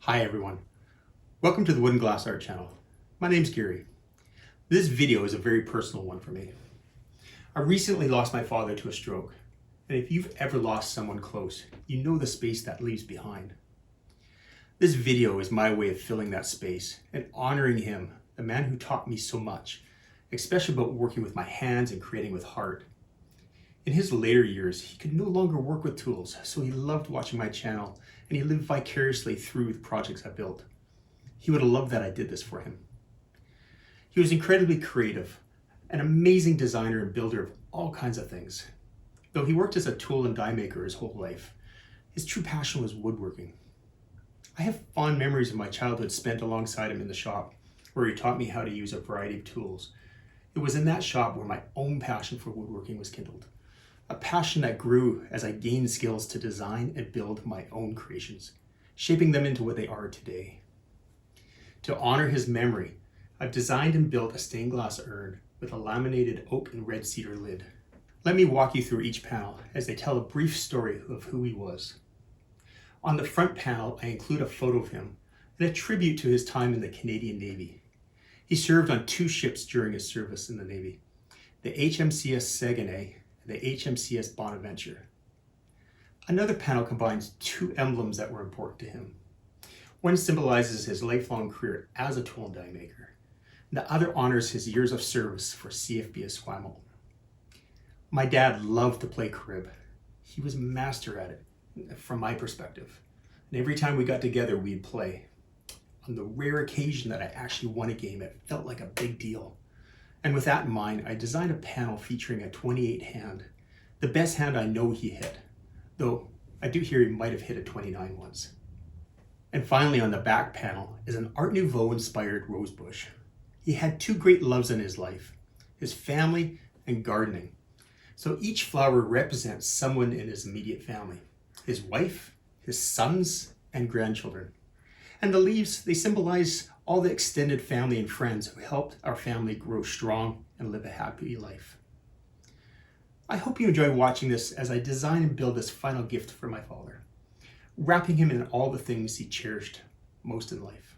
Hi everyone, welcome to the Wood and Glass Art channel. My name's Gary. This video is a very personal one for me. I recently lost my father to a stroke, and if you've ever lost someone close, you know the space that leaves behind. This video is my way of filling that space and honoring him, the man who taught me so much, especially about working with my hands and creating with heart. In his later years, he could no longer work with tools, so he loved watching my channel and he lived vicariously through the projects I built. He would have loved that I did this for him. He was incredibly creative, an amazing designer and builder of all kinds of things. Though he worked as a tool and die maker his whole life, his true passion was woodworking. I have fond memories of my childhood spent alongside him in the shop, where he taught me how to use a variety of tools. It was in that shop where my own passion for woodworking was kindled. A passion that grew as I gained skills to design and build my own creations, shaping them into what they are today. To honor his memory, I've designed and built a stained glass urn with a laminated oak and red cedar lid. Let me walk you through each panel as they tell a brief story of who he was. On the front panel, I include a photo of him and a tribute to his time in the Canadian Navy. He served on 2 ships during his service in the Navy, the HMCS Saguenay the HMCS Bonaventure. Another panel combines 2 emblems that were important to him. One symbolizes his lifelong career as a tool and die maker. The other honors his years of service for CFB Esquimalt. My dad loved to play crib. He was a master at it, from my perspective. And every time we got together, we'd play. On the rare occasion that I actually won a game, it felt like a big deal. And with that in mind, I designed a panel featuring a 28 hand, the best hand I know he hit, though I do hear he might have hit a 29 once. And finally on the back panel is an Art Nouveau inspired rose bush. He had 2 great loves in his life, his family and gardening. So each flower represents someone in his immediate family, his wife, his sons, and grandchildren. And the leaves, they symbolize all the extended family and friends who helped our family grow strong and live a happy life. I hope you enjoy watching this as I design and build this final gift for my father, wrapping him in all the things he cherished most in life.